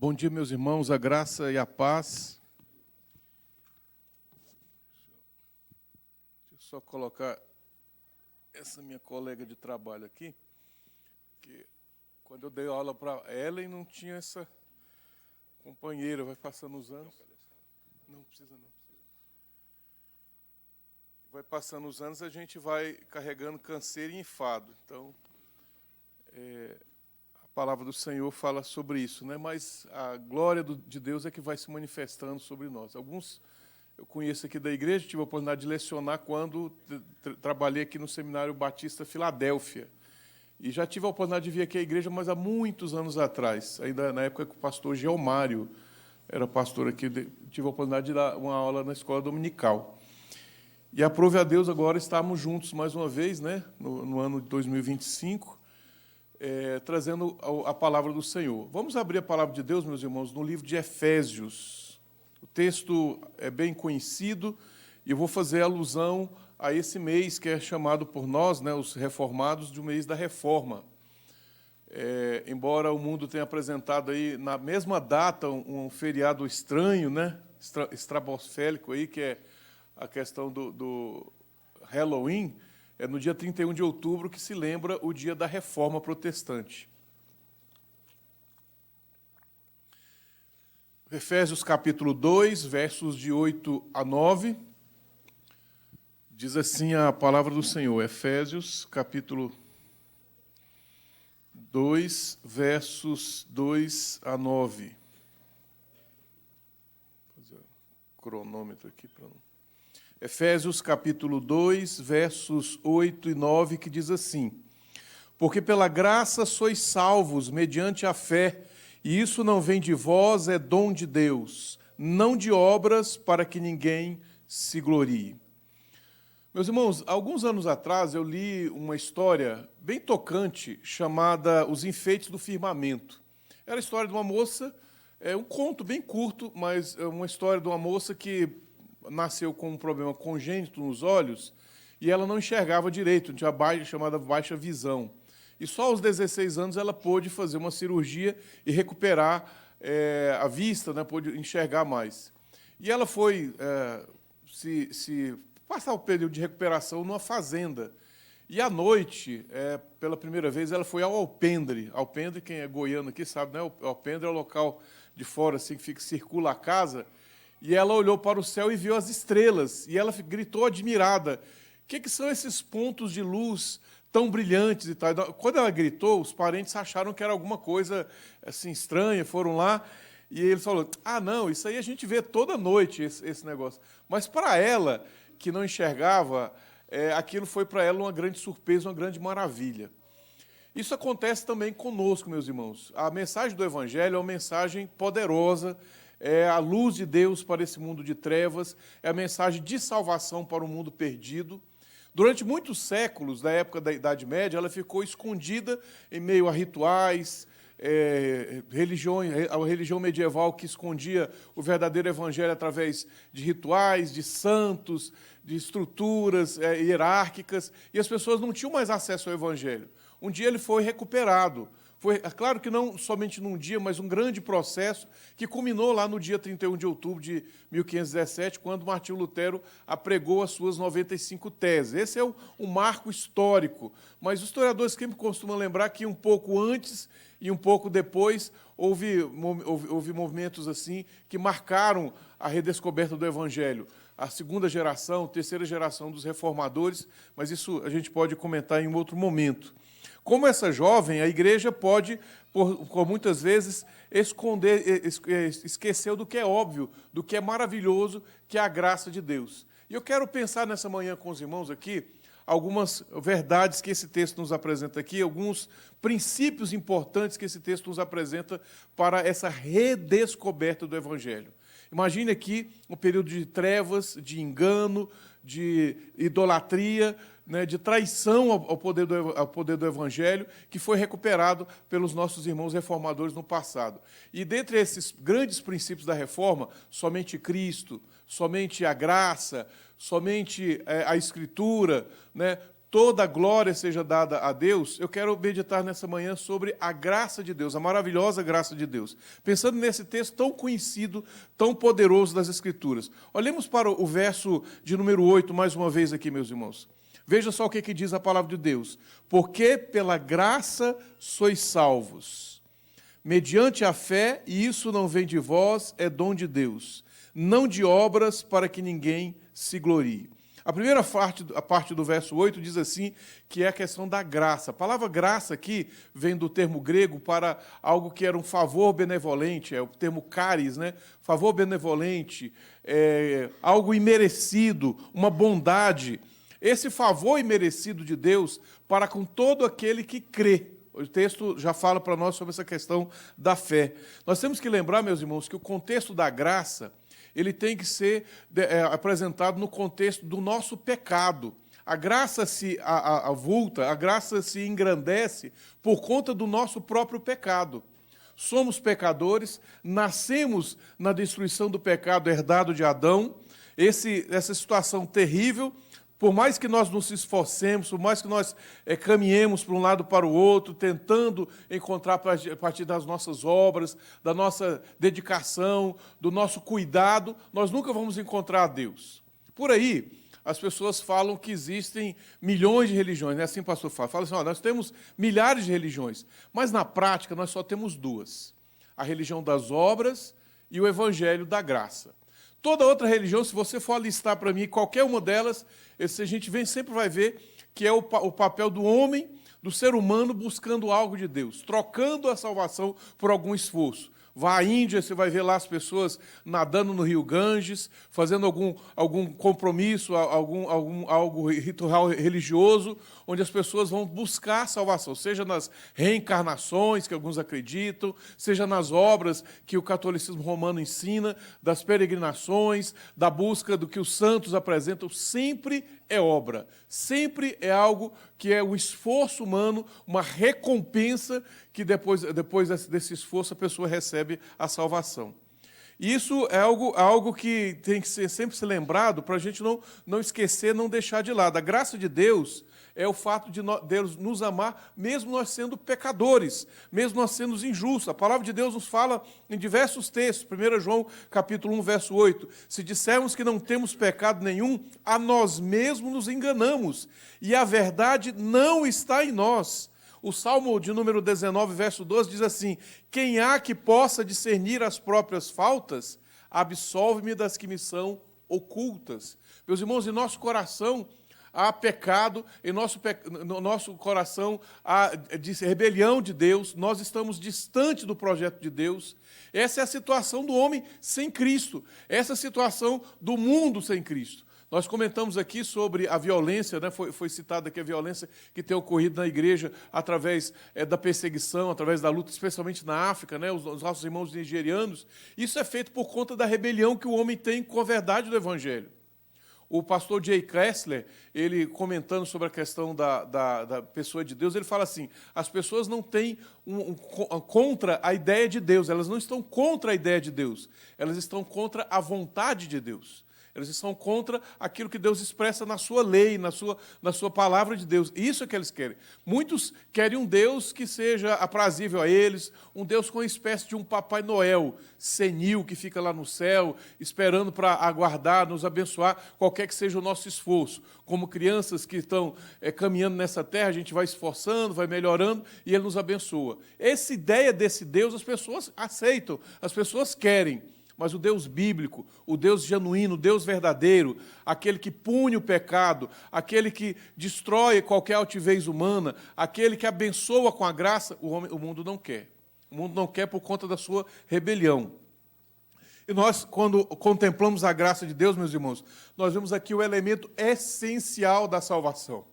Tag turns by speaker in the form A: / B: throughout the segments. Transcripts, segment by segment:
A: Bom dia, meus irmãos, a graça e a paz. Deixa eu só colocar essa minha colega de trabalho aqui, que quando eu dei aula para Ellen não tinha essa companheira, vai passando os anos. Não precisa não. Vai passando os anos, a gente vai carregando canseiro e enfado. Então, a palavra do Senhor fala sobre isso, né? Mas a glória de Deus é que vai se manifestando sobre nós. Alguns eu conheço aqui da igreja, tive a oportunidade de lecionar quando trabalhei aqui no Seminário Batista Filadélfia. E já tive a oportunidade de vir aqui à igreja, mas há muitos anos atrás, ainda na época que o pastor Geomário era pastor aqui, tive a oportunidade de dar uma aula na escola dominical. E aprove a Deus agora estarmos juntos mais uma vez, né, no ano de 2025, trazendo a palavra do Senhor. Vamos abrir a palavra de Deus, meus irmãos, no livro de Efésios. O texto é bem conhecido e eu vou fazer alusão a esse mês que é chamado por nós, né, os reformados, de um mês da reforma. Embora o mundo tenha apresentado aí, na mesma data, um feriado estranho, né, estrabosfélico, aí, que é a questão do Halloween, é no dia 31 de outubro que se lembra o dia da Reforma Protestante. Efésios capítulo 2, versos de 8 a 9, diz assim a palavra do Senhor. Efésios capítulo 2, versos 2 a 9. Vou fazer o cronômetro aqui para não... Efésios capítulo 2, versos 8 e 9, que diz assim: Porque pela graça sois salvos, mediante a fé, e isso não vem de vós, é dom de Deus, não de obras, para que ninguém se glorie. Meus irmãos, alguns anos atrás eu li uma história bem tocante, chamada Os Enfeites do Firmamento. Era a história de uma moça, um conto bem curto, mas é uma história de uma moça que nasceu com um problema congênito nos olhos e ela não enxergava direito, tinha chamada baixa visão. E só aos 16 anos ela pôde fazer uma cirurgia e recuperar a vista, né, pôde enxergar mais. E ela foi passar o período de recuperação numa fazenda. E à noite, pela primeira vez, ela foi ao alpendre. Alpendre, quem é goiano aqui sabe, né? O alpendre é o local de fora assim, que circula a casa. E ela olhou para o céu e viu as estrelas. E ela gritou admirada. O que são esses pontos de luz tão brilhantes e tal? Quando ela gritou, os parentes acharam que era alguma coisa assim, estranha, foram lá. E eles falaram, não, isso aí a gente vê toda noite, esse negócio. Mas para ela, que não enxergava, aquilo foi para ela uma grande surpresa, uma grande maravilha. Isso acontece também conosco, meus irmãos. A mensagem do Evangelho é uma mensagem poderosa, é a luz de Deus para esse mundo de trevas, é a mensagem de salvação para o mundo perdido. Durante muitos séculos, da época da Idade Média, ela ficou escondida em meio a rituais, a religião medieval que escondia o verdadeiro evangelho através de rituais, de santos, de estruturas hierárquicas, e as pessoas não tinham mais acesso ao evangelho. Um dia ele foi recuperado. Foi, claro que não somente num dia, mas um grande processo que culminou lá no dia 31 de outubro de 1517, quando Martinho Lutero apregou as suas 95 teses. Esse é um marco histórico, mas os historiadores sempre costumam lembrar que um pouco antes e um pouco depois houve movimentos assim que marcaram a redescoberta do Evangelho. A segunda geração, terceira geração dos reformadores, mas isso a gente pode comentar em um outro momento. Como essa jovem, a igreja pode, por muitas vezes, esquecer do que é óbvio, do que é maravilhoso, que é a graça de Deus. E eu quero pensar nessa manhã com os irmãos aqui, algumas verdades que esse texto nos apresenta aqui, alguns princípios importantes que esse texto nos apresenta para essa redescoberta do Evangelho. Imagine aqui um período de trevas, de engano, de idolatria, né, de traição ao poder do Evangelho, que foi recuperado pelos nossos irmãos reformadores no passado. E dentre esses grandes princípios da reforma, somente Cristo, somente a graça, somente a Escritura, né, toda a glória seja dada a Deus, eu quero meditar nessa manhã sobre a graça de Deus, a maravilhosa graça de Deus. Pensando nesse texto tão conhecido, tão poderoso das Escrituras. Olhemos para o verso de número 8, mais uma vez aqui, meus irmãos. Veja só o que diz a palavra de Deus. Porque pela graça sois salvos, mediante a fé, e isso não vem de vós, é dom de Deus, não de obras para que ninguém se glorie. A primeira parte do verso 8 diz assim, que é a questão da graça. A palavra graça aqui vem do termo grego para algo que era um favor benevolente, é o termo charis, né? Favor benevolente, algo imerecido, uma bondade. Esse favor imerecido de Deus para com todo aquele que crê. O texto já fala para nós sobre essa questão da fé. Nós temos que lembrar, meus irmãos, que o contexto da graça ele tem que ser apresentado no contexto do nosso pecado. A graça se avulta, a graça se engrandece por conta do nosso próprio pecado. Somos pecadores, nascemos na destruição do pecado herdado de Adão, essa situação terrível. Por mais que nós nos esforcemos, por mais que nós caminhemos para um lado para o outro, tentando encontrar a partir das nossas obras, da nossa dedicação, do nosso cuidado, nós nunca vamos encontrar a Deus. Por aí, as pessoas falam que existem milhões de religiões, né? Assim o pastor fala. Fala assim, nós temos milhares de religiões, mas na prática nós só temos duas. A religião das obras e o evangelho da graça. Toda outra religião, se você for listar para mim qualquer uma delas, a gente sempre vai ver que é o papel do homem, do ser humano, buscando algo de Deus, trocando a salvação por algum esforço. Vá à Índia, você vai ver lá as pessoas nadando no rio Ganges, fazendo algum compromisso, algo ritual religioso, onde as pessoas vão buscar salvação, seja nas reencarnações, que alguns acreditam, seja nas obras que o catolicismo romano ensina, das peregrinações, da busca do que os santos apresentam, sempre é obra, sempre é algo que é um esforço humano, uma recompensa que depois desse esforço a pessoa recebe a salvação. Isso é algo que tem que sempre ser lembrado para a gente não esquecer, não deixar de lado. A graça de Deus é o fato de Deus nos amar, mesmo nós sendo pecadores, mesmo nós sendo injustos. A palavra de Deus nos fala em diversos textos. 1 João, capítulo 1, verso 8. Se dissermos que não temos pecado nenhum, a nós mesmos nos enganamos, e a verdade não está em nós. O Salmo de número 19, verso 12, diz assim, quem há que possa discernir as próprias faltas, absolve-me das que me são ocultas. Meus irmãos, em nosso coração há pecado, no nosso coração há rebelião de Deus, nós estamos distante do projeto de Deus. Essa é a situação do homem sem Cristo, essa é a situação do mundo sem Cristo. Nós comentamos aqui sobre a violência, né? Foi citada aqui a violência que tem ocorrido na igreja através da perseguição, através da luta, especialmente na África, né? Os nossos irmãos nigerianos. Isso é feito por conta da rebelião que o homem tem com a verdade do Evangelho. O pastor J. Kessler, ele comentando sobre a questão da pessoa de Deus, ele fala assim, as pessoas não têm contra a ideia de Deus, elas não estão contra a ideia de Deus, elas estão contra a vontade de Deus. Eles estão contra aquilo que Deus expressa na sua lei, na sua palavra de Deus. Isso é que eles querem. Muitos querem um Deus que seja aprazível a eles, um Deus com uma espécie de um Papai Noel senil que fica lá no céu, esperando para aguardar, nos abençoar, qualquer que seja o nosso esforço. Como crianças que estão caminhando nessa terra, a gente vai esforçando, vai melhorando e Ele nos abençoa. Essa ideia desse Deus as pessoas aceitam, as pessoas querem. Mas o Deus bíblico, o Deus genuíno, o Deus verdadeiro, aquele que pune o pecado, aquele que destrói qualquer altivez humana, aquele que abençoa com a graça, o mundo não quer. O mundo não quer por conta da sua rebelião. E nós, quando contemplamos a graça de Deus, meus irmãos, nós vemos aqui o elemento essencial da salvação.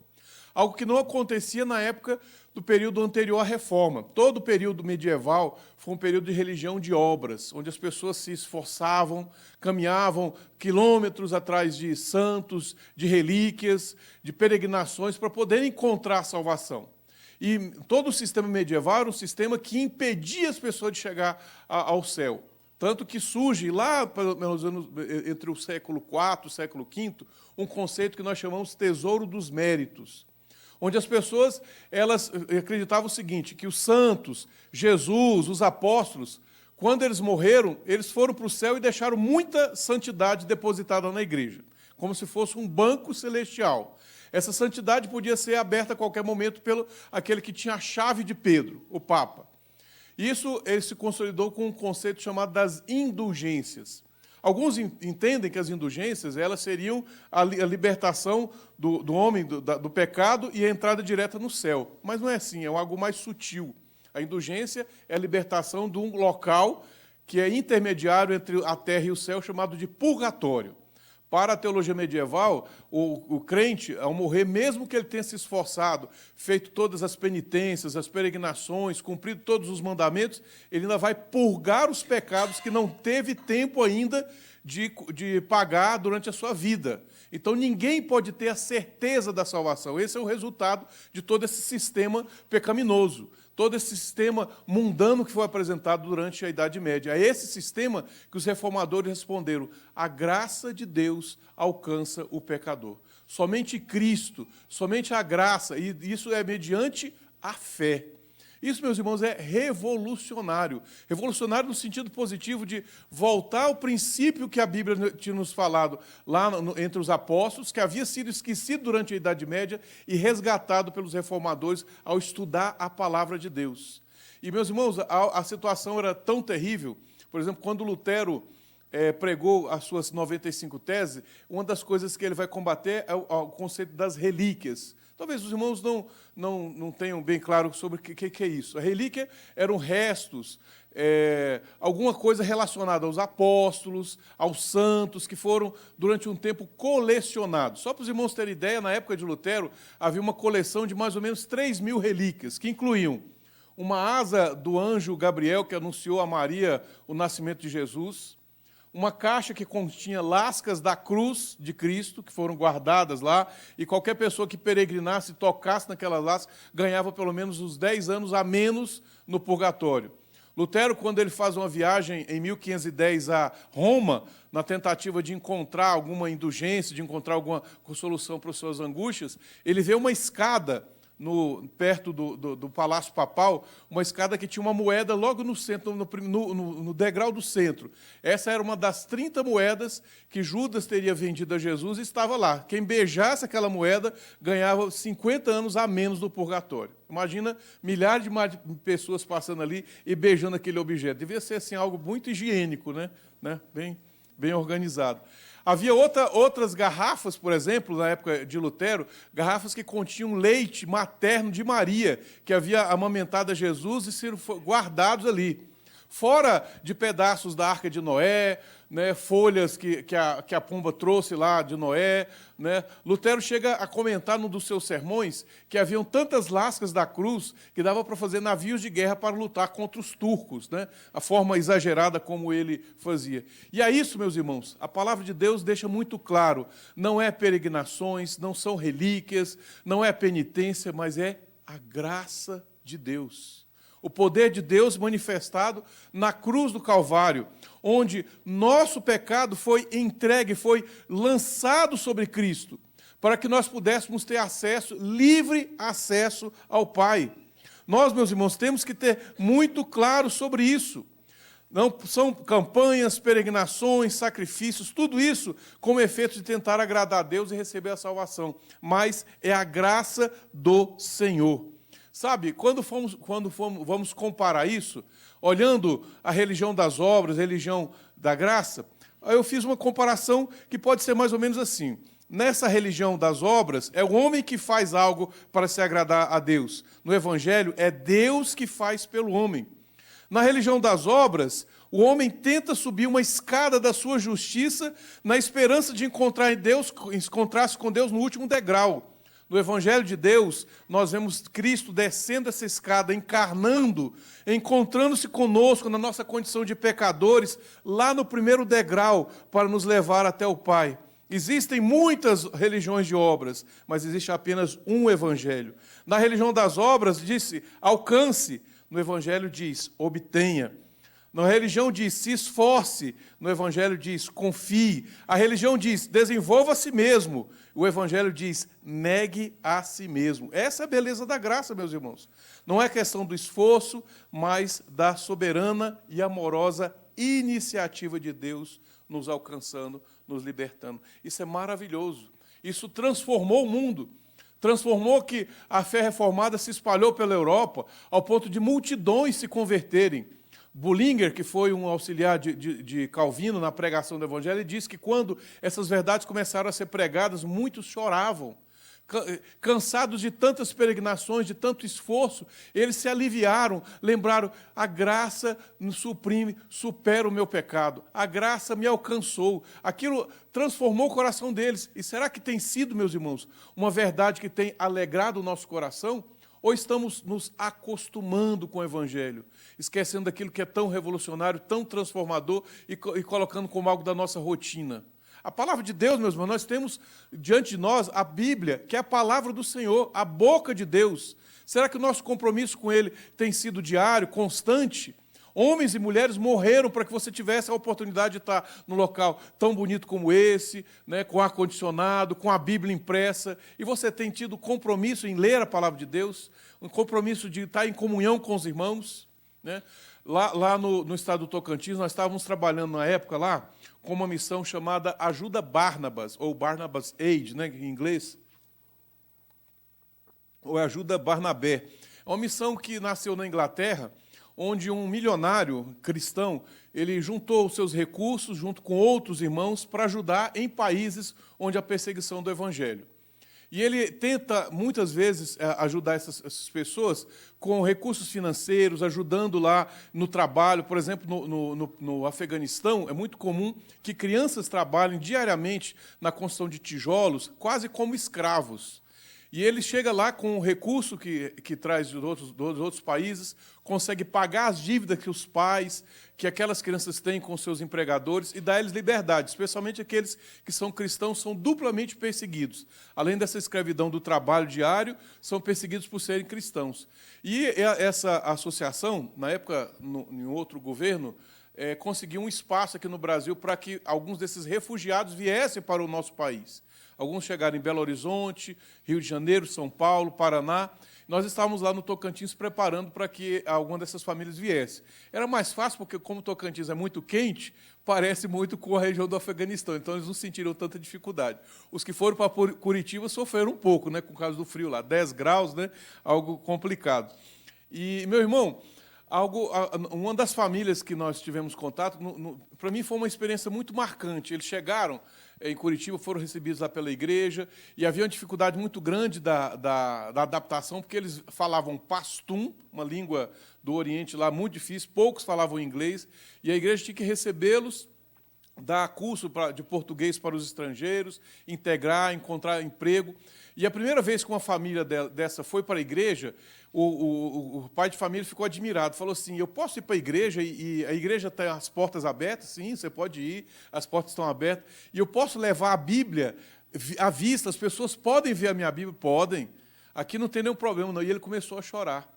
A: Algo que não acontecia na época do período anterior à reforma. Todo o período medieval foi um período de religião de obras, onde as pessoas se esforçavam, caminhavam quilômetros atrás de santos, de relíquias, de peregrinações, para poderem encontrar a salvação. E todo o sistema medieval era um sistema que impedia as pessoas de chegar ao céu. Tanto que surge lá, pelo menos entre o século IV e o século V, um conceito que nós chamamos tesouro dos méritos. onde as pessoas elas acreditavam o seguinte, que os santos, Jesus, os apóstolos, quando eles morreram, eles foram para o céu e deixaram muita santidade depositada na igreja, como se fosse um banco celestial. Essa santidade podia ser aberta a qualquer momento pelo aquele que tinha a chave de Pedro, o Papa. Isso ele se consolidou com um conceito chamado das indulgências. Alguns entendem que as indulgências elas seriam a libertação do homem do pecado e a entrada direta no céu. Mas não é assim, é algo mais sutil. A indulgência é a libertação de um local que é intermediário entre a terra e o céu, chamado de purgatório. Para a teologia medieval, o crente, ao morrer, mesmo que ele tenha se esforçado, feito todas as penitências, as peregrinações, cumprido todos os mandamentos, ele ainda vai purgar os pecados que não teve tempo ainda de pagar durante a sua vida. Então, ninguém pode ter a certeza da salvação. Esse é o resultado de todo esse sistema pecaminoso, todo esse sistema mundano que foi apresentado durante a Idade Média. É esse sistema que os reformadores responderam: a graça de Deus alcança o pecador. Somente Cristo, somente a graça, e isso é mediante a fé. Isso, meus irmãos, é revolucionário. Revolucionário no sentido positivo de voltar ao princípio que a Bíblia tinha nos falado lá entre os apóstolos, que havia sido esquecido durante a Idade Média e resgatado pelos reformadores ao estudar a palavra de Deus. E, meus irmãos, a situação era tão terrível. Por exemplo, quando Lutero pregou as suas 95 teses, uma das coisas que ele vai combater é o conceito das relíquias. Talvez os irmãos não tenham bem claro sobre o que é isso. A relíquia eram restos, alguma coisa relacionada aos apóstolos, aos santos, que foram, durante um tempo, colecionados. Só para os irmãos terem ideia, na época de Lutero, havia uma coleção de mais ou menos 3.000 relíquias, que incluíam uma asa do anjo Gabriel, que anunciou a Maria o nascimento de Jesus, uma caixa que continha lascas da cruz de Cristo, que foram guardadas lá, e qualquer pessoa que peregrinasse e tocasse naquelas lascas, ganhava pelo menos uns 10 anos a menos no purgatório. Lutero, quando ele faz uma viagem em 1510 a Roma, na tentativa de encontrar alguma indulgência, de encontrar alguma solução para as suas angústias, ele vê uma escada perto do Palácio Papal, uma escada que tinha uma moeda logo no centro, no degrau do centro. Essa era uma das 30 moedas que Judas teria vendido a Jesus e estava lá. Quem beijasse aquela moeda ganhava 50 anos a menos do purgatório. Imagina milhares de pessoas passando ali e beijando aquele objeto. Devia ser assim, algo muito higiênico, né? Bem organizado. Havia outras garrafas, por exemplo, na época de Lutero, garrafas que continham leite materno de Maria, que havia amamentado a Jesus e sido guardados ali. Fora de pedaços da Arca de Noé, né, folhas que a pomba trouxe lá de Noé. Né. Lutero chega a comentar num dos seus sermões que haviam tantas lascas da cruz que dava para fazer navios de guerra para lutar contra os turcos, né, a forma exagerada como ele fazia. E é isso, meus irmãos, a palavra de Deus deixa muito claro, não é peregrinações, não são relíquias, não é penitência, mas é a graça de Deus. O poder de Deus manifestado na cruz do Calvário, onde nosso pecado foi entregue, foi lançado sobre Cristo, para que nós pudéssemos ter acesso, livre acesso ao Pai. Nós, meus irmãos, temos que ter muito claro sobre isso. Não são campanhas, peregrinações, sacrifícios, tudo isso como efeito de tentar agradar a Deus e receber a salvação, mas é a graça do Senhor. Sabe, quando vamos comparar isso, olhando a religião das obras, a religião da graça, eu fiz uma comparação que pode ser mais ou menos assim. Nessa religião das obras, é o homem que faz algo para se agradar a Deus. No Evangelho, é Deus que faz pelo homem. Na religião das obras, o homem tenta subir uma escada da sua justiça na esperança de encontrar-se com Deus no último degrau. No Evangelho de Deus, nós vemos Cristo descendo essa escada, encarnando, encontrando-se conosco na nossa condição de pecadores, lá no primeiro degrau, para nos levar até o Pai. Existem muitas religiões de obras, mas existe apenas um Evangelho. Na religião das obras, disse, alcance. No Evangelho diz, obtenha. Na religião diz, se esforce. No Evangelho diz, confie. A religião diz, desenvolva a si mesmo. O Evangelho diz, negue a si mesmo. Essa é a beleza da graça, meus irmãos. Não é questão do esforço, mas da soberana e amorosa iniciativa de Deus nos alcançando, nos libertando. Isso é maravilhoso. Isso transformou o mundo. Transformou que a fé reformada se espalhou pela Europa, ao ponto de multidões se converterem. Bullinger, que foi um auxiliar de Calvino na pregação do Evangelho, disse que quando essas verdades começaram a ser pregadas, muitos choravam. Cansados de tantas peregrinações, de tanto esforço, eles se aliviaram, lembraram, a graça me suprime, supera o meu pecado, a graça me alcançou. Aquilo transformou o coração deles. E será que tem sido, meus irmãos, uma verdade que tem alegrado o nosso coração? Ou estamos nos acostumando com o Evangelho, esquecendo daquilo que é tão revolucionário, tão transformador e colocando como algo da nossa rotina? A palavra de Deus, meus irmãos, nós temos diante de nós a Bíblia, que é a palavra do Senhor, a boca de Deus. Será que o nosso compromisso com Ele tem sido diário, constante? Homens e mulheres morreram para que você tivesse a oportunidade de estar num local tão bonito como esse, né, com ar-condicionado, com a Bíblia impressa, e você tem tido compromisso em ler a palavra de Deus, um compromisso de estar em comunhão com os irmãos, né? Lá no estado do Tocantins, nós estávamos trabalhando na época lá com uma missão chamada Ajuda Barnabas, ou Barnabas Aid, né, em inglês, ou Ajuda Barnabé. É uma missão que nasceu na Inglaterra, onde um milionário cristão, ele juntou os seus recursos junto com outros irmãos para ajudar em países onde há perseguição do Evangelho. E ele tenta, muitas vezes, ajudar essas pessoas com recursos financeiros, ajudando lá no trabalho. Por exemplo, no Afeganistão, é muito comum que crianças trabalhem diariamente na construção de tijolos, quase como escravos. E ele chega lá com o recurso que traz dos outros países, consegue pagar as dívidas que os pais, que aquelas crianças têm com seus empregadores e dá a eles liberdade, especialmente aqueles que são cristãos, são duplamente perseguidos. Além dessa escravidão do trabalho diário, são perseguidos por serem cristãos. E essa associação, na época, em outro governo, conseguiu um espaço aqui no Brasil para que alguns desses refugiados viessem para o nosso país. Alguns chegaram em Belo Horizonte, Rio de Janeiro, São Paulo, Paraná. Nós estávamos lá no Tocantins preparando para que alguma dessas famílias viesse. Era mais fácil, porque como o Tocantins é muito quente, parece muito com a região do Afeganistão, então eles não sentiram tanta dificuldade. Os que foram para Curitiba sofreram um pouco, né, com o caso do frio lá, 10 graus, né, algo complicado. E, meu irmão, uma das famílias que nós tivemos contato, para mim foi uma experiência muito marcante. Eles chegaram em Curitiba, foram recebidos lá pela igreja, e havia uma dificuldade muito grande da adaptação, porque eles falavam pastum, uma língua do Oriente lá muito difícil, poucos falavam inglês, e a igreja tinha que recebê-los, dar curso de português para os estrangeiros, integrar, encontrar emprego. E a primeira vez que uma família dessa foi para a igreja, o pai de família ficou admirado, falou assim, eu posso ir para a igreja e a igreja tem as portas abertas? Sim, você pode ir, as portas estão abertas. E eu posso levar a Bíblia à vista, as pessoas podem ver a minha Bíblia? Podem. Aqui não tem nenhum problema, não. E ele começou a chorar.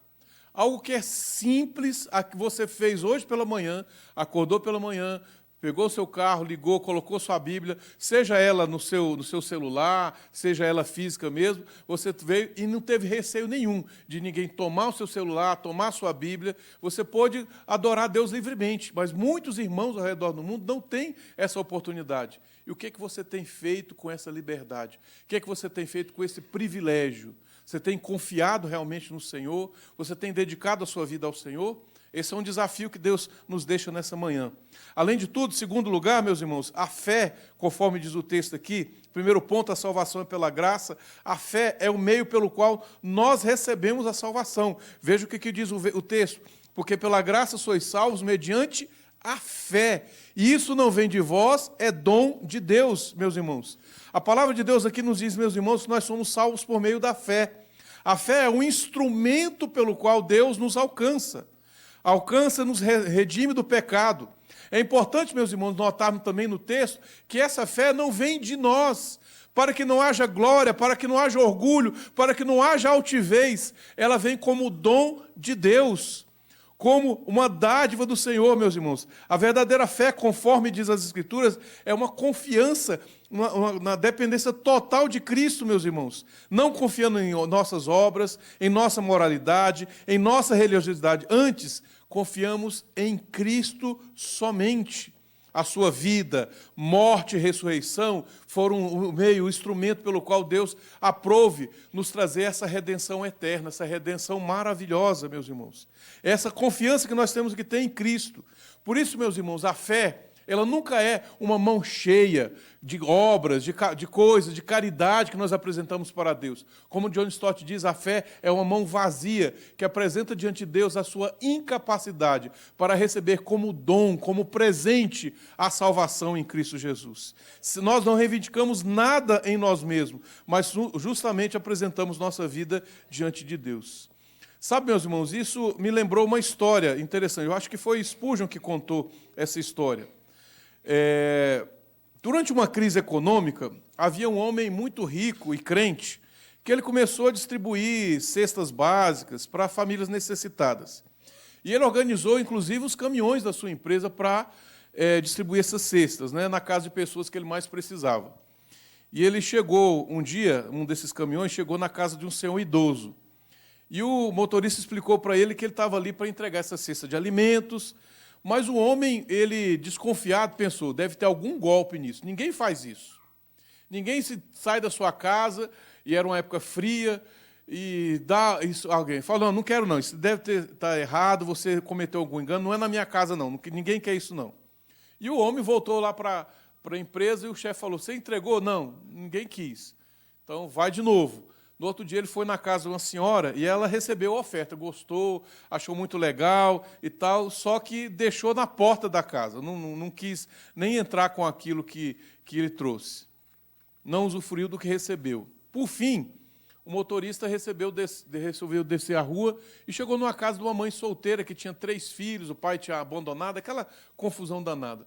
A: Algo que é simples, a que você fez hoje pela manhã, acordou pela manhã, pegou o seu carro, ligou, colocou sua Bíblia, seja ela no seu celular, seja ela física mesmo, você veio e não teve receio nenhum de ninguém tomar o seu celular, tomar a sua Bíblia. Você pode adorar Deus livremente, mas muitos irmãos ao redor do mundo não têm essa oportunidade. E o que é que você tem feito com essa liberdade? O que é que você tem feito com esse privilégio? Você tem confiado realmente no Senhor? Você tem dedicado a sua vida ao Senhor? Esse é um desafio que Deus nos deixa nessa manhã. Além de tudo, segundo lugar, meus irmãos, a fé, conforme diz o texto aqui, primeiro ponto, a salvação é pela graça. A fé é o meio pelo qual nós recebemos a salvação. Veja o que diz o texto. Porque pela graça sois salvos mediante a fé. E isso não vem de vós, é dom de Deus, meus irmãos. A palavra de Deus aqui nos diz, meus irmãos, que nós somos salvos por meio da fé. A fé é um instrumento pelo qual Deus nos alcança. Alcança-nos, redime do pecado. É importante, meus irmãos, notarmos também no texto que essa fé não vem de nós, para que não haja glória, para que não haja orgulho, para que não haja altivez. Ela vem como dom de Deus. como uma dádiva do Senhor, meus irmãos. A verdadeira fé, conforme diz as Escrituras, é uma confiança na dependência total de Cristo, meus irmãos. Não confiando em nossas obras, em nossa moralidade, em nossa religiosidade. Antes, confiamos em Cristo somente. A sua vida, morte e ressurreição foram o meio, o instrumento pelo qual Deus aprove nos trazer essa redenção eterna, essa redenção maravilhosa, meus irmãos. Essa confiança que nós temos que ter em Cristo. Por isso, meus irmãos, a fé, ela nunca é uma mão cheia de obras, de coisas, de caridade que nós apresentamos para Deus. Como John Stott diz, a fé é uma mão vazia que apresenta diante de Deus a sua incapacidade para receber como dom, como presente a salvação em Cristo Jesus. Se nós não reivindicamos nada em nós mesmos, mas justamente apresentamos nossa vida diante de Deus. Sabe, meus irmãos, isso me lembrou uma história interessante. Eu acho que foi Spurgeon que contou essa história. Durante uma crise econômica, havia um homem muito rico e crente que ele começou a distribuir cestas básicas para famílias necessitadas. E ele organizou, inclusive, os caminhões da sua empresa para distribuir essas cestas, né, na casa de pessoas que ele mais precisava. E ele chegou, um dia, um desses caminhões chegou na casa de um senhor idoso. E o motorista explicou para ele que ele estava ali para entregar essa cesta de alimentos. Mas o homem, ele desconfiado, pensou, deve ter algum golpe nisso. Ninguém faz isso. Ninguém sai da sua casa, e era uma época fria, e dá isso a alguém. Fala, não quero não, isso deve estar errado, você cometeu algum engano, não é na minha casa não, ninguém quer isso não. E o homem voltou lá para a empresa, e o chefe falou, você entregou? Não, ninguém quis. Então, vai de novo. No outro dia ele foi na casa de uma senhora e ela recebeu a oferta, gostou, achou muito legal e tal, só que deixou na porta da casa, não quis nem entrar com aquilo que ele trouxe. Não usufruiu do que recebeu. Por fim, o motorista resolveu descer a rua e chegou numa casa de uma mãe solteira que tinha 3 filhos, o pai tinha abandonado, aquela confusão danada.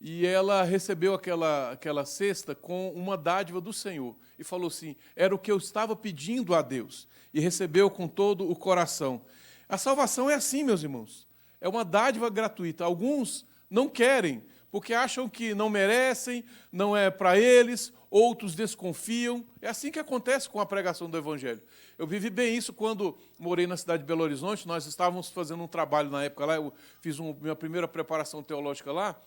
A: E ela recebeu aquela cesta com uma dádiva do Senhor. E falou assim, era o que eu estava pedindo a Deus. E recebeu com todo o coração. A salvação é assim, meus irmãos. É uma dádiva gratuita. Alguns não querem, porque acham que não merecem, não é para eles, outros desconfiam. É assim que acontece com a pregação do Evangelho. Eu vivi bem isso quando morei na cidade de Belo Horizonte. Nós estávamos fazendo um trabalho na época lá, eu fiz minha primeira preparação teológica lá.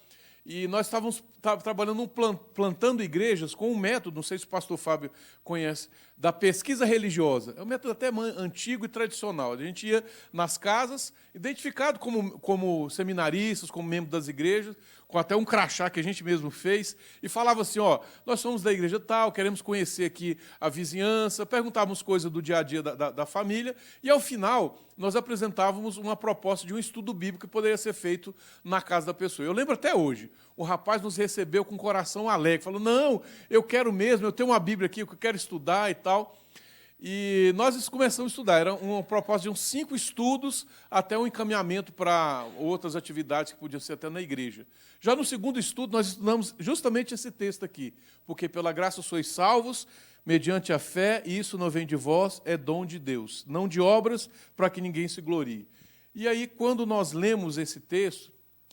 A: E nós estávamos trabalhando, plantando igrejas com um método, não sei se o pastor Fábio conhece, da pesquisa religiosa. É um método até antigo e tradicional. A gente ia nas casas, identificado como seminaristas, como membros das igrejas, com até um crachá que a gente mesmo fez, e falava assim, nós somos da igreja tal, queremos conhecer aqui a vizinhança, perguntávamos coisas do dia a dia da família, e ao final nós apresentávamos uma proposta de um estudo bíblico que poderia ser feito na casa da pessoa. Eu lembro até hoje, o rapaz nos recebeu com o coração alegre, falou, não, eu quero mesmo, eu tenho uma Bíblia aqui que eu quero estudar e tal. E nós começamos a estudar, era uma proposta de uns 5 estudos até um encaminhamento para outras atividades que podiam ser até na igreja. Já no segundo estudo, nós estudamos justamente esse texto aqui, porque pela graça sois salvos, mediante a fé, e isso não vem de vós, é dom de Deus, não de obras, para que ninguém se glorie. E aí, quando nós lemos esse texto,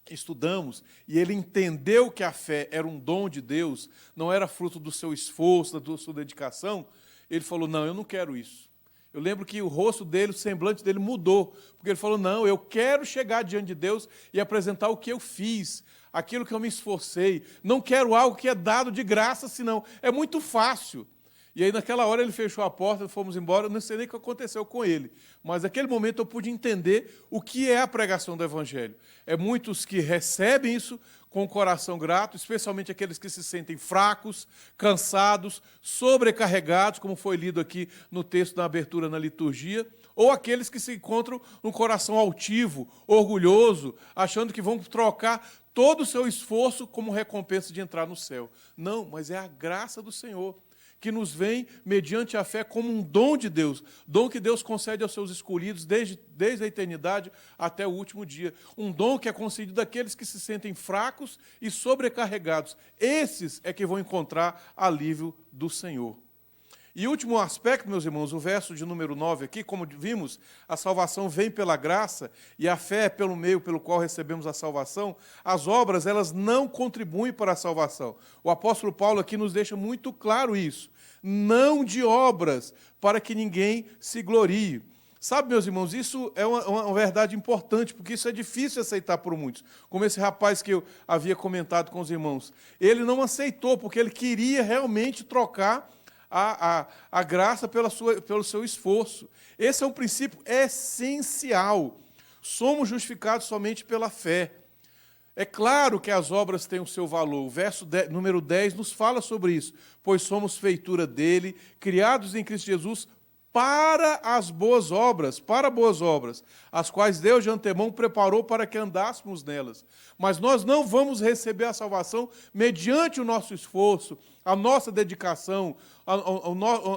A: estudamos, e ele entendeu que a fé era um dom de Deus, não era fruto do seu esforço, da sua dedicação, ele falou, não, eu não quero isso. Eu lembro que o rosto dele, o semblante dele mudou, porque ele falou, não, eu quero chegar diante de Deus e apresentar o que eu fiz, aquilo que eu me esforcei. Não quero algo que é dado de graça, senão é muito fácil. E aí, naquela hora, ele fechou a porta, fomos embora, eu não sei nem o que aconteceu com ele. Mas, naquele momento, eu pude entender o que é a pregação do Evangelho. É muitos que recebem isso com o coração grato, especialmente aqueles que se sentem fracos, cansados, sobrecarregados, como foi lido aqui no texto da abertura na liturgia, ou aqueles que se encontram um coração altivo, orgulhoso, achando que vão trocar todo o seu esforço como recompensa de entrar no céu. Não, mas é a graça do Senhor, que nos vem mediante a fé como um dom de Deus, dom que Deus concede aos seus escolhidos desde a eternidade até o último dia. Um dom que é concedido àqueles que se sentem fracos e sobrecarregados. Esses é que vão encontrar alívio do Senhor. E último aspecto, meus irmãos, o verso de número 9 aqui, como vimos, a salvação vem pela graça e a fé é pelo meio pelo qual recebemos a salvação. As obras, elas não contribuem para a salvação. O apóstolo Paulo aqui nos deixa muito claro isso. Não de obras, para que ninguém se glorie. Sabe, meus irmãos, isso é uma verdade importante, porque isso é difícil aceitar por muitos. Como esse rapaz que eu havia comentado com os irmãos. Ele não aceitou, porque ele queria realmente trocar a graça pelo seu esforço. Esse é um princípio essencial. Somos justificados somente pela fé. É claro que as obras têm o seu valor. O verso número 10 nos fala sobre isso. Pois somos feitura dele, criados em Cristo Jesus, para boas obras, as quais Deus de antemão preparou para que andássemos nelas. Mas nós não vamos receber a salvação mediante o nosso esforço, a nossa dedicação,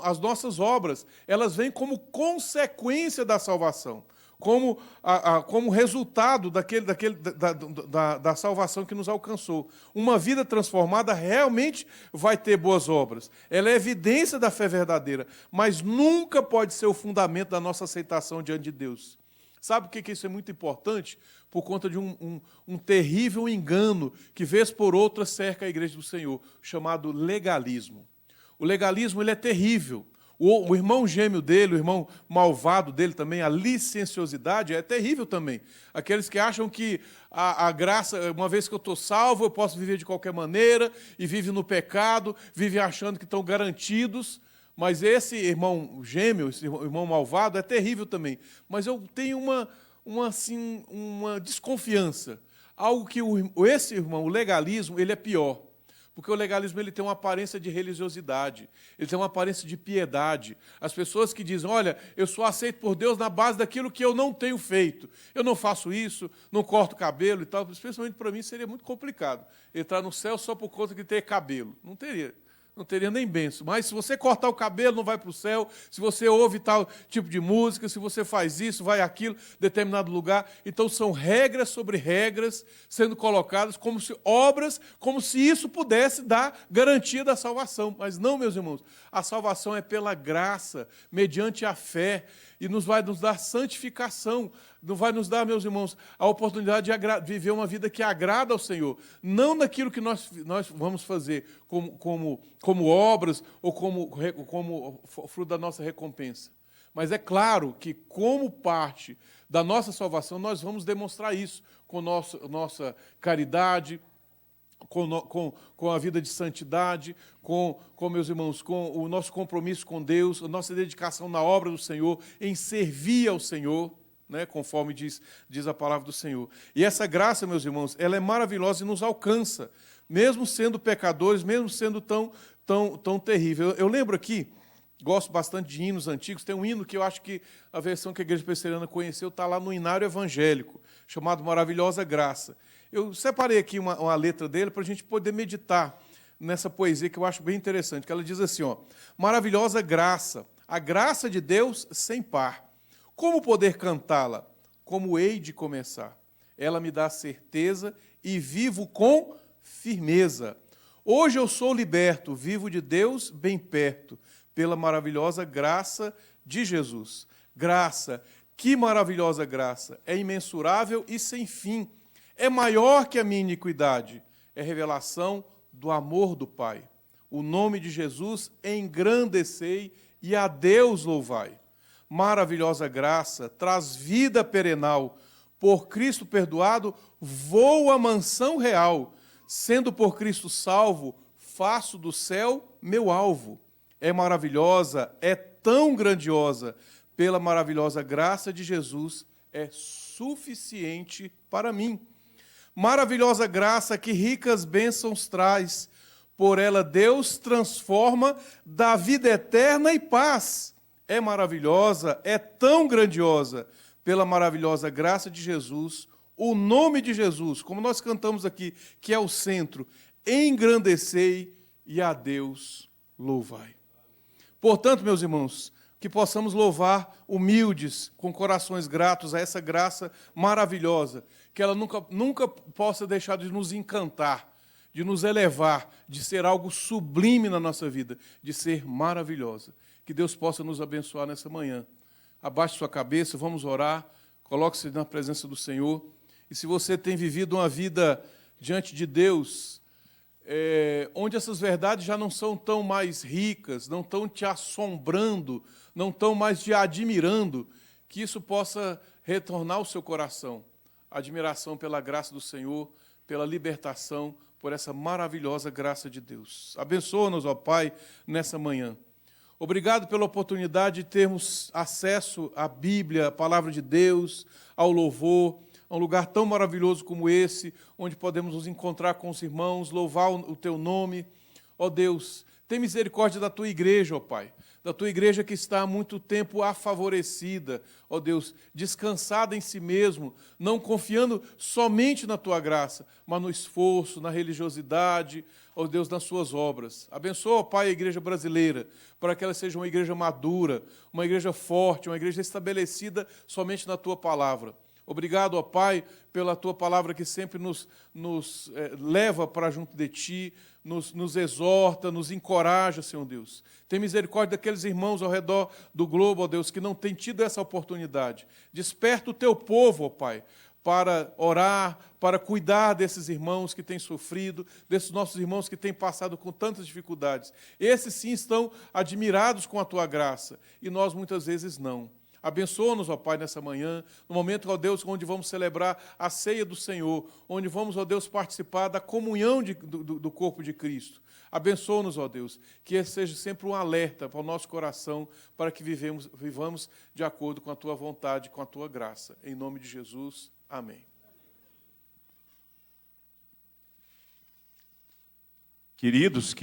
A: as nossas obras. Elas vêm como consequência da salvação, como resultado da salvação que nos alcançou. Uma vida transformada realmente vai ter boas obras. Ela é evidência da fé verdadeira, mas nunca pode ser o fundamento da nossa aceitação diante de Deus. Sabe por que isso é muito importante? Por conta de um terrível engano que, vez por outra, cerca a igreja do Senhor, chamado legalismo. O legalismo ele é terrível. O irmão gêmeo dele, o irmão malvado dele também, a licenciosidade é terrível também. Aqueles que acham que a graça, uma vez que eu estou salvo, eu posso viver de qualquer maneira, e vive no pecado, vive achando que estão garantidos. Mas esse irmão gêmeo, esse irmão malvado, é terrível também. Mas eu tenho uma desconfiança. Algo que esse irmão, o legalismo, ele é pior. Porque o legalismo ele tem uma aparência de religiosidade, ele tem uma aparência de piedade. As pessoas que dizem, olha, eu sou aceito por Deus na base daquilo que eu não tenho feito. Eu não faço isso, não corto cabelo e tal. Especialmente para mim seria muito complicado entrar no céu só por conta de ter cabelo. Não teria nem benção. Mas se você cortar o cabelo, não vai para o céu. Se você ouve tal tipo de música, se você faz isso, vai aquilo, determinado lugar. Então, são regras sobre regras sendo colocadas como se isso pudesse dar garantia da salvação. Mas não, meus irmãos. A salvação é pela graça, mediante a fé. E vai nos dar santificação, não vai nos dar, meus irmãos, a oportunidade de viver uma vida que agrada ao Senhor. Não naquilo que nós vamos fazer como obras ou como fruto da nossa recompensa. Mas é claro que, como parte da nossa salvação, nós vamos demonstrar isso com nossa caridade, com a vida de santidade, com meus irmãos, com o nosso compromisso com Deus, a nossa dedicação na obra do Senhor, em servir ao Senhor, né, conforme diz a palavra do Senhor. E essa graça, meus irmãos, ela é maravilhosa e nos alcança, mesmo sendo pecadores, mesmo sendo tão terrível. Eu lembro aqui, gosto bastante de hinos antigos, tem um hino que eu acho que a versão que a Igreja Presbiteriana conheceu está lá no Inário Evangélico, chamado Maravilhosa Graça. Eu separei aqui uma letra dele para a gente poder meditar nessa poesia que eu acho bem interessante, que ela diz assim, ó, maravilhosa graça, a graça de Deus sem par. Como poder cantá-la? Como hei de começar? Ela me dá certeza e vivo com firmeza. Hoje eu sou liberto, vivo de Deus bem perto, pela maravilhosa graça de Jesus. Graça, que maravilhosa graça, é imensurável e sem fim. É maior que a minha iniquidade, é revelação do amor do Pai. O nome de Jesus engrandecei e a Deus louvai. Maravilhosa graça, traz vida perenal. Por Cristo perdoado, vou à mansão real. Sendo por Cristo salvo, faço do céu meu alvo. É maravilhosa, é tão grandiosa. Pela maravilhosa graça de Jesus, é suficiente para mim. Maravilhosa graça que ricas bênçãos traz, por ela Deus transforma da vida eterna e paz. É maravilhosa, é tão grandiosa, pela maravilhosa graça de Jesus, o nome de Jesus, como nós cantamos aqui, que é o centro, engrandecei e a Deus louvai. Portanto, meus irmãos, que possamos louvar humildes, com corações gratos a essa graça maravilhosa, que ela nunca possa deixar de nos encantar, de nos elevar, de ser algo sublime na nossa vida, de ser maravilhosa. Que Deus possa nos abençoar nessa manhã. Abaixe sua cabeça, vamos orar, coloque-se na presença do Senhor. E se você tem vivido uma vida diante de Deus, onde essas verdades já não são tão mais ricas, não estão te assombrando, não estão mais te admirando, que isso possa retornar ao seu coração. Admiração pela graça do Senhor, pela libertação, por essa maravilhosa graça de Deus. Abençoa-nos, ó Pai, nessa manhã. Obrigado pela oportunidade de termos acesso à Bíblia, à Palavra de Deus, ao louvor, a um lugar tão maravilhoso como esse, onde podemos nos encontrar com os irmãos, louvar o Teu nome. Ó Deus, tem misericórdia da Tua igreja, ó Pai, da Tua igreja que está há muito tempo afavorecida, ó Deus, descansada em si mesmo, não confiando somente na Tua graça, mas no esforço, na religiosidade, ó Deus, nas Suas obras. Abençoa, ó Pai, a igreja brasileira, para que ela seja uma igreja madura, uma igreja forte, uma igreja estabelecida somente na Tua palavra. Obrigado, ó Pai, pela Tua palavra que sempre nos leva para junto de Ti, nos exorta, nos encoraja, Senhor Deus. Tem misericórdia daqueles irmãos ao redor do globo, ó Deus, que não têm tido essa oportunidade. Desperta o Teu povo, ó Pai, para orar, para cuidar desses irmãos que têm sofrido, desses nossos irmãos que têm passado com tantas dificuldades. Esses sim estão admirados com a Tua graça, e nós muitas vezes não. Abençoa-nos, ó Pai, nessa manhã, no momento, ó Deus, onde vamos celebrar a ceia do Senhor, onde vamos, ó Deus, participar da comunhão do corpo de Cristo. Abençoa-nos, ó Deus, que esse seja sempre um alerta para o nosso coração, para que vivamos de acordo com a Tua vontade, com a Tua graça. Em nome de Jesus, amém.
B: Queridos,